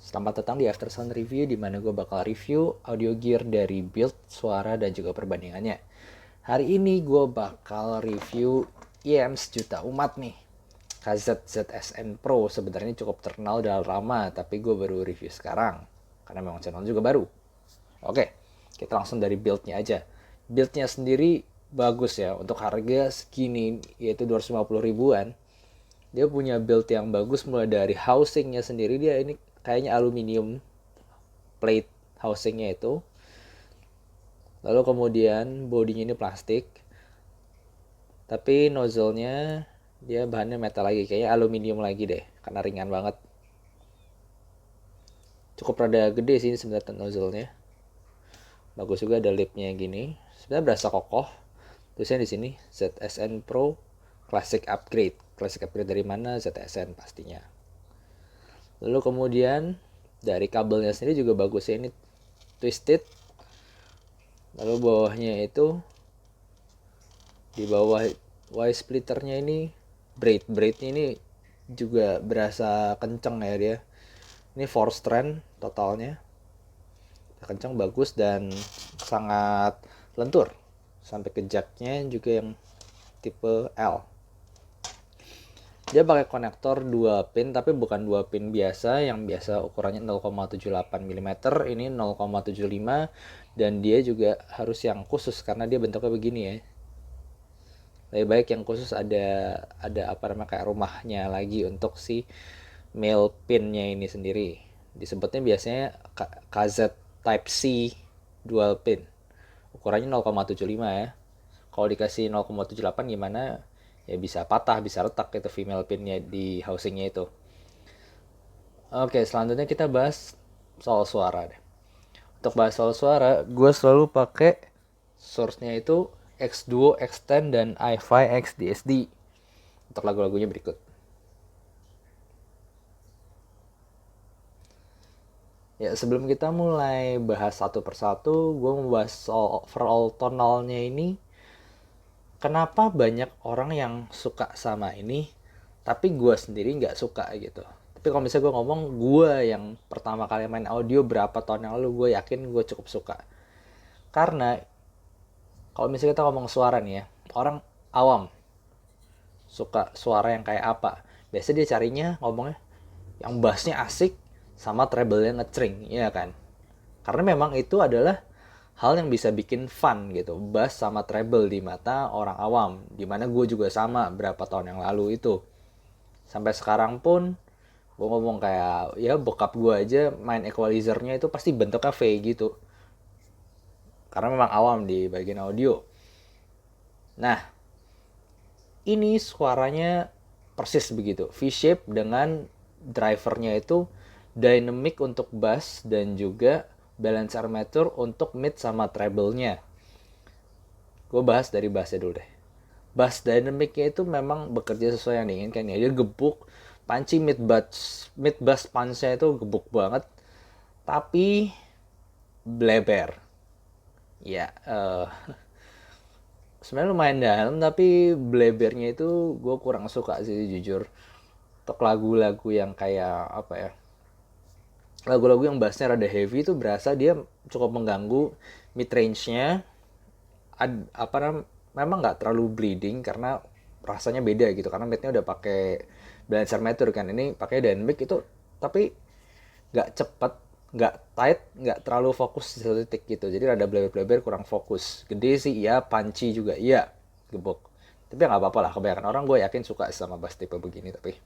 Selamat datang di After Sound Review, di mana gue bakal review audio gear dari build, suara, dan juga perbandingannya. Hari ini gue bakal review IEM sejuta umat nih. KZ-ZSN Pro sebenarnya cukup terkenal udah lama, tapi gue baru review sekarang. Karena memang channel juga baru. Oke, kita langsung dari buildnya aja. Buildnya sendiri bagus ya, untuk harga segini, yaitu 250 ribuan. Dia punya build yang bagus mulai dari housingnya sendiri, dia ini kayaknya aluminium plate housingnya itu, lalu kemudian bodinya ini plastik, tapi nozzle-nya dia bahannya metal lagi, kayaknya aluminium lagi deh karena ringan banget. Cukup rada gede sih sebenarnya nozzle-nya, bagus juga ada lipnya gini, sebenarnya berasa kokoh. Terusnya di sini ZSN Pro Classic Upgrade. Classic Upgrade dari mana? ZSN pastinya. Lalu kemudian dari kabelnya sendiri juga bagus ya, ini twisted. Lalu bawahnya itu, di bawah Y splitternya ini braidnya ini juga berasa kenceng ya dia. Ini 4 strand totalnya, kenceng, bagus, dan sangat lentur. Sampai ke jacknya juga yang tipe L. Dia pakai konektor 2 pin, tapi bukan 2 pin biasa, yang biasa ukurannya 0,78 mm, ini 0,75, dan dia juga harus yang khusus karena dia bentuknya begini ya. Lebih baik yang khusus ada apa namanya, kayak rumahnya lagi untuk si male pinnya ini sendiri. Disebutnya biasanya KZ Type C dual pin. Ukurannya 0,75 ya. Kalau dikasih 0,78 gimana? Ya bisa patah, bisa retak itu female pinnya di housingnya itu. Oke, selanjutnya kita bahas soal suara deh. Untuk bahas soal suara, gue selalu pakai source-nya itu X-Duo, X10, dan i5 X DSD untuk lagu-lagunya berikut. Ya, sebelum kita mulai bahas satu persatu, gue mau bahas soal overall tonalnya ini. Kenapa banyak orang yang suka sama ini, tapi gue sendiri nggak suka gitu. Tapi kalau misalnya gue ngomong, gue yang pertama kali main audio berapa tahun yang lalu, gue yakin gue cukup suka. Karena kalau misalnya kita ngomong suara nih ya, orang awam suka suara yang kayak apa? Biasanya dia carinya ngomongnya yang bassnya asik sama treble-nya ngecering, ya kan? Karena memang itu adalah hal yang bisa bikin fun gitu, bass sama treble di mata orang awam. Dimana gue juga sama berapa tahun yang lalu itu. Sampai sekarang pun gue ngomong kayak, ya bokap gue aja main equalizernya itu pasti bentuknya V gitu. Karena memang awam di bagian audio. Nah, ini suaranya persis begitu, V-shape dengan drivernya itu dynamic untuk bass dan juga balance armature untuk mid sama treble-nya. Gue bahas dari bassnya dulu deh. Bass dynamicnya itu memang bekerja sesuai yang diinginkan ya. Dia gebuk, panci mid bass punch-nya itu gebuk banget, tapi bleber. Ya, sebenarnya lumayan dalam, tapi blebernya itu gue kurang suka sih jujur. Untuk lagu-lagu yang kayak apa ya, lagu-lagu yang bassnya rada heavy itu berasa dia cukup mengganggu mid range-nya. Memang nggak terlalu bleeding karena rasanya beda gitu, karena midnya udah pakai balancer meter kan, ini pakai dynamic itu, tapi nggak cepet, nggak tight, nggak terlalu fokus di satu titik gitu, jadi rada bleber-bleber, kurang fokus. Gede sih iya, punchy juga iya, gebok, tapi nggak apa-apa lah, kebanyakan orang gue yakin suka sama bass tipe begini. Tapi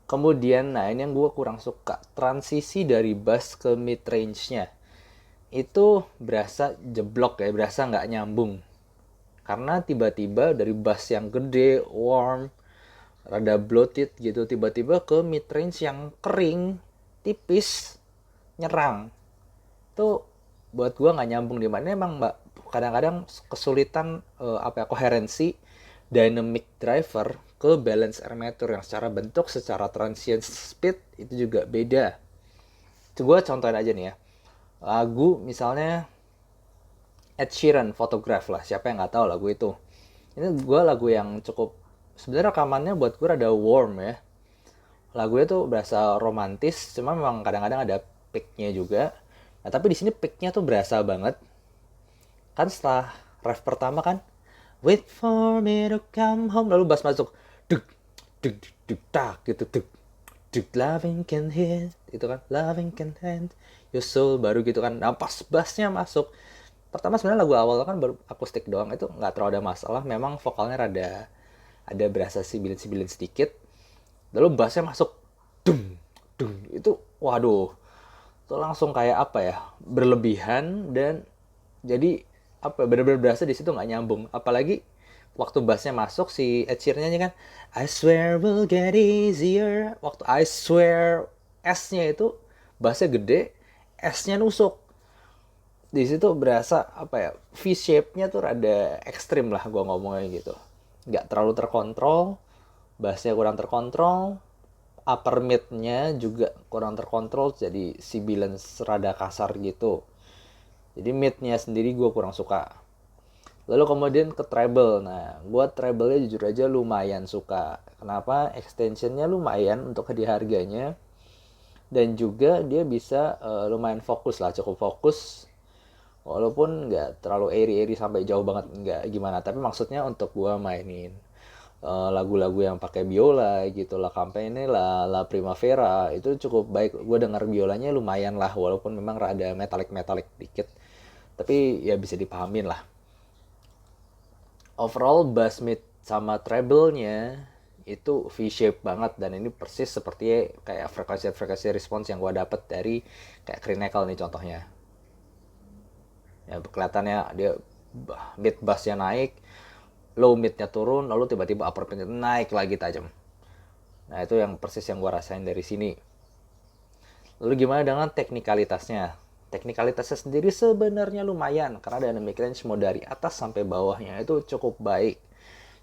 kemudian, nah ini yang gue kurang suka, transisi dari bass ke mid range-nya itu berasa jeblok ya, berasa nggak nyambung. Karena tiba-tiba dari bass yang gede, warm, rada bloated gitu, tiba-tiba ke mid range yang kering, tipis, nyerang. Itu buat gue nggak nyambung, di mana emang kadang-kadang kesulitan koherensi dynamic driver ke balance armature yang secara bentuk, secara transient speed itu juga beda. Gue contohin aja nih ya, lagu misalnya Ed Sheeran, Photograph lah, siapa yang nggak tahu lagu itu. Ini gue lagu yang cukup, sebenarnya rekamannya buat gue rada warm ya, lagunya tuh berasa romantis, cuma memang kadang-kadang ada peaknya juga. Nah tapi di sini peaknya tuh berasa banget kan setelah ref pertama kan, wait for me to come home, lalu bass masuk, duk duk duk duk tak gitu, duk duk, loving can hit itu kan, loving can hand your soul, baru gitu kan. Nah pas bassnya masuk, pertama sebenarnya lagu awal kan baru akustik doang, itu nggak terlalu ada masalah, memang vokalnya ada berasa sibilin-sibilin sedikit, lalu bassnya masuk, dum dum, itu waduh, itu langsung kayak apa ya, berlebihan, dan jadi apa, bener-bener berasa di situ nggak nyambung. Apalagi waktu bassnya masuk, si Ed Sheeran nyanyi kan, I swear will get easier, waktu I swear S-nya itu bassnya gede, S-nya nusuk, di situ berasa apa ya, V shape-nya tuh rada ekstrim lah gue ngomongnya gitu, nggak terlalu terkontrol, bassnya kurang terkontrol, upper mid-nya juga kurang terkontrol, jadi sibilan rada kasar gitu, jadi mid-nya sendiri gue kurang suka. Lalu kemudian ke treble. Nah, gue treble-nya jujur aja lumayan suka. Kenapa? Extension-nya lumayan untuk di harganya. Dan juga dia bisa lumayan fokus lah, cukup fokus. Walaupun nggak terlalu airy-airy sampai jauh banget, nggak gimana. Tapi maksudnya untuk gue mainin lagu-lagu yang pakai biola gitu lah, Campane lah, La Primavera, itu cukup baik. Gue denger biolanya lumayan lah, walaupun memang rada metalik-metalik dikit. Tapi ya bisa dipahamin lah. Overall bass mid sama treble-nya itu V-shape banget, dan ini persis seperti kayak frekuensi respons yang gue dapet dari kayak Crinacle nih contohnya. Ya kelihatannya dia mid bassnya naik, low midnya turun, lalu tiba-tiba upper midnya naik lagi tajam. Nah itu yang persis yang gue rasain dari sini. Lalu gimana dengan teknikalitasnya? Teknikalitasnya sendiri sebenarnya lumayan, karena dynamic range mau dari atas sampai bawahnya itu cukup baik.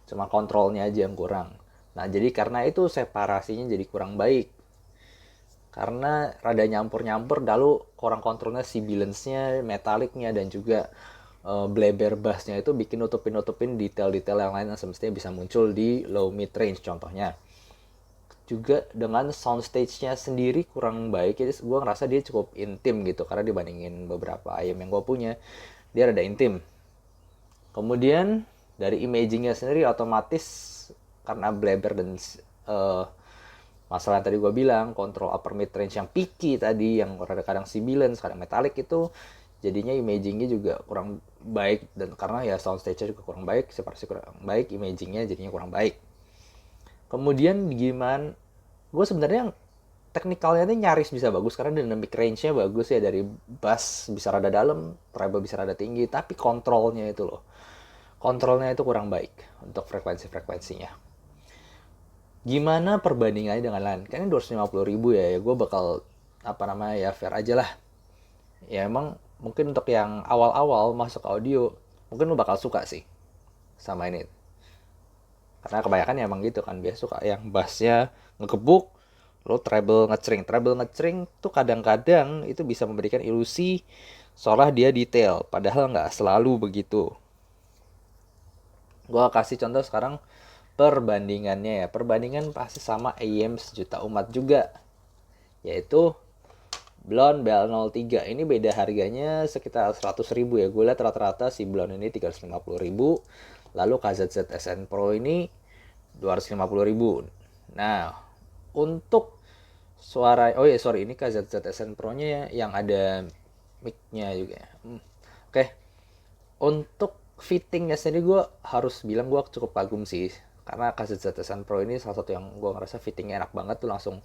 Cuma kontrolnya aja yang kurang. Nah jadi karena itu separasinya jadi kurang baik. Karena rada nyampur-nyampur, lalu kurang kontrolnya sibilance-nya, metaliknya, dan juga bleber bass-nya itu bikin nutupin detail-detail yang lain yang semestinya bisa muncul di low mid range contohnya. Juga dengan soundstage-nya sendiri kurang baik, jadi gue ngerasa dia cukup intim gitu, karena dibandingin beberapa IM yang gue punya, dia rada intim. Kemudian dari imagingnya sendiri otomatis, karena bleber dan masalah yang tadi gue bilang, kontrol upper mid range yang picky tadi, yang kadang sibilan, kadang metalik itu, jadinya imagingnya juga kurang baik, dan karena ya soundstage-nya juga kurang baik, separasi kurang baik, imagingnya jadinya kurang baik. Kemudian gimana, gue sebenarnya teknikalnya ini nyaris bisa bagus, karena dynamic range-nya bagus ya, dari bass bisa rada dalam, treble bisa rada tinggi, tapi kontrolnya itu loh, kontrolnya itu kurang baik untuk frekuensinya. Gimana perbandingannya dengan lain? Kan ini 250.000 ya, gue bakal apa namanya ya, fair aja lah. Ya emang mungkin untuk yang awal-awal masuk audio, mungkin lo bakal suka sih sama ini. Karena kebanyakan ya emang gitu kan, biasa suka yang bassnya ngegebuk, lo treble ngecering tuh kadang-kadang itu bisa memberikan ilusi seolah dia detail, padahal nggak selalu begitu. Gue kasih contoh sekarang perbandingannya ya, perbandingan pasti sama AM sejuta umat juga, yaitu Blonde BL03. Ini beda harganya sekitar 100.000 ya, gue lihat rata-rata si Blonde ini 350.000, lalu KZZ SN Pro ini 250.000. Nah untuk suara, oh ya sorry, ini KZZ SN Pro nya yang ada mic-nya juga. Oke. Untuk fittingnya sendiri gue harus bilang gue cukup kagum sih, karena KZZ SN Pro ini salah satu yang gue ngerasa fittingnya enak banget tuh, langsung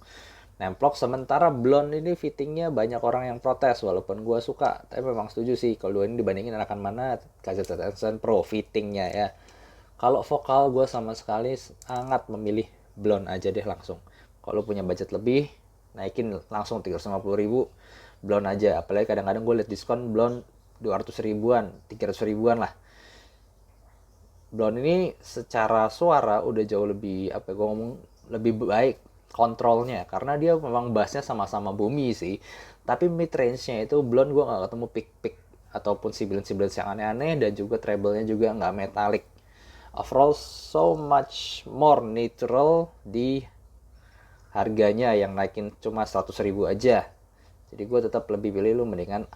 nemplok. Sementara Blonde ini fittingnya banyak orang yang protes, walaupun gue suka, tapi memang setuju sih kalau dua ini dibandingin enakan mana, KZZ SN Pro fittingnya ya. Kalau vokal gue sama sekali sangat memilih Blonde aja deh langsung. Kalau punya budget lebih, naikin langsung 350.000 Blonde aja. Apalagi kadang-kadang gue liat diskon Blonde 200 ribuan, 300 ribuan lah. Blonde ini secara suara udah jauh lebih, apa gue ngomong, lebih baik kontrolnya, karena dia memang bassnya sama-sama bumi sih, tapi mid range-nya itu Blonde gue gak ketemu pick ataupun sibilan yang aneh-aneh, dan juga treble-nya juga gak metalik. Overall so much more natural di harganya yang naikin cuma 100.000 aja. Jadi gue tetap lebih pilih lu mendingan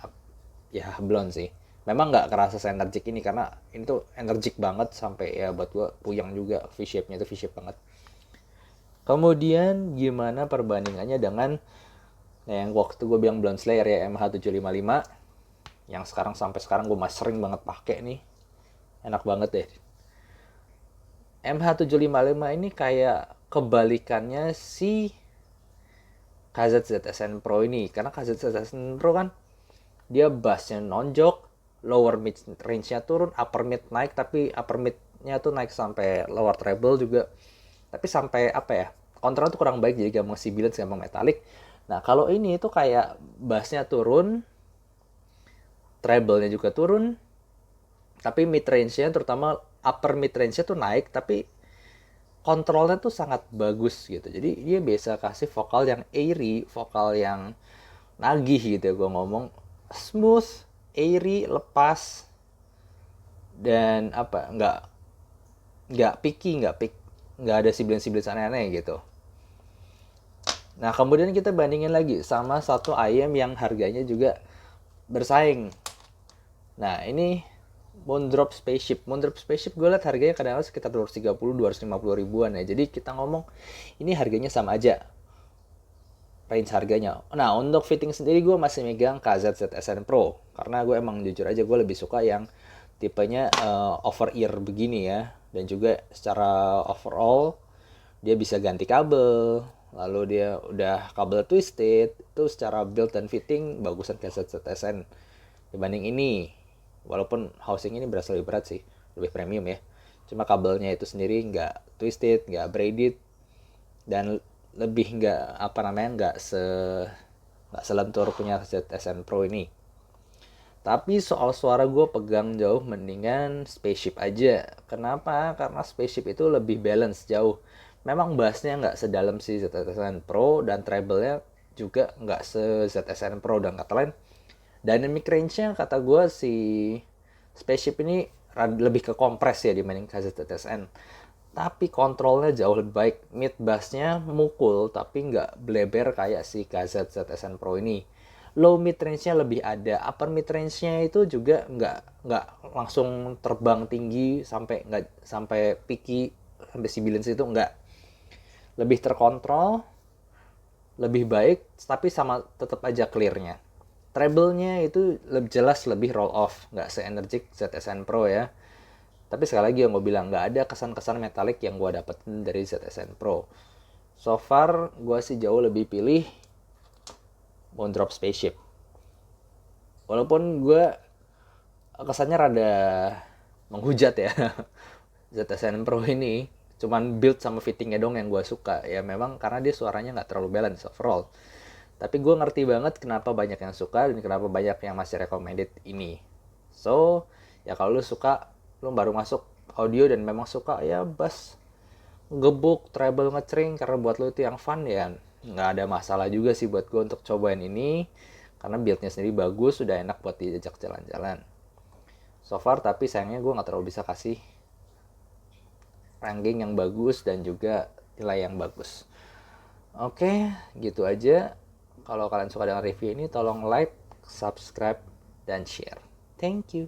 ya blonde sih. Memang nggak kerasa se-energik ini karena ini tuh energik banget sampai ya buat gue puyeng juga. V-shape-nya itu V-shape banget. Kemudian gimana perbandingannya dengan yang waktu gue bilang blonde slayer ya, MH755 yang sampai sekarang gue masih sering banget pakai nih. Enak banget deh. MH755 ini kayak kebalikannya si KZZSN Pro ini. Karena KZZSN Pro kan dia bassnya nonjok, lower mid range-nya turun, upper mid naik, tapi upper mid-nya tuh naik sampai lower treble juga. Tapi sampai apa ya, kontrol tuh kurang baik, jadi gampang sibilance, gampang metalik. Nah kalau ini tuh kayak bassnya turun, treble-nya juga turun, tapi mid range-nya terutama upper mid range-nya tuh naik, tapi kontrolnya tuh sangat bagus gitu. Jadi dia bisa kasih vokal yang airy, vokal yang nagih gitu ya, gue ngomong smooth, airy, lepas, dan apa, nggak picky, nggak ada sibilan-sibilan aneh-aneh gitu. Nah kemudian kita bandingin lagi sama satu ayam yang harganya juga bersaing. Nah ini Moondrop Spaceship. Moondrop Spaceship gue liat harganya kadang-kadang sekitar 230-250 ribuan ya. Jadi kita ngomong ini harganya sama aja range harganya. Nah untuk fitting sendiri gue masih megang KZZSN Pro karena gue emang jujur aja gue lebih suka yang tipenya over ear begini ya. Dan juga secara overall dia bisa ganti kabel, lalu dia udah kabel twisted, itu secara build dan fitting bagusan KZZSN dibanding ini. Walaupun housing ini berasa lebih berat sih, lebih premium ya. Cuma kabelnya itu sendiri nggak twisted, nggak braided, dan lebih nggak selentur punya ZSN Pro ini. Tapi soal suara gue pegang jauh mendingan Spaceship aja. Kenapa? Karena Spaceship itu lebih balance jauh. Memang bassnya nggak sedalam si ZSN Pro dan treble-nya juga nggak se ZSN Pro, dan kata lain dynamic range-nya kata gue si Spaceship ini lebih ke kompres ya dibanding KZZSN. Tapi kontrolnya jauh lebih baik. Mid bassnya mukul tapi nggak bleber kayak si KZZSN Pro ini. Low mid range-nya lebih ada. Upper mid range-nya itu juga nggak langsung terbang tinggi sampai picky sampai sibilance itu nggak. Lebih terkontrol, lebih baik, tapi sama tetap aja clear-nya. Treble-nya itu jelas lebih roll off, nggak se-energik ZSN Pro ya. Tapi sekali lagi yang gue bilang, nggak ada kesan-kesan metalik yang gue dapetin dari ZSN Pro. So far, gue sih jauh lebih pilih Moondrop Spaceship. Walaupun gue kesannya rada menghujat ya ZSN Pro ini. Cuman build sama fittingnya dong yang gue suka. Ya memang karena dia suaranya nggak terlalu balance overall. Tapi gue ngerti banget kenapa banyak yang suka dan kenapa banyak yang masih recommended ini. So, ya kalau lu suka, lu baru masuk audio dan memang suka ya bass gebuk, treble ngecering karena buat lu itu yang fun ya nggak ada masalah juga sih buat gue untuk cobain ini. Karena buildnya sendiri bagus, sudah enak buat diajak jalan-jalan. So far, tapi sayangnya gue nggak terlalu bisa kasih ranking yang bagus dan juga nilai yang bagus. Oke, gitu aja. Kalau kalian suka dengan review ini, tolong like, subscribe, dan share. Thank you.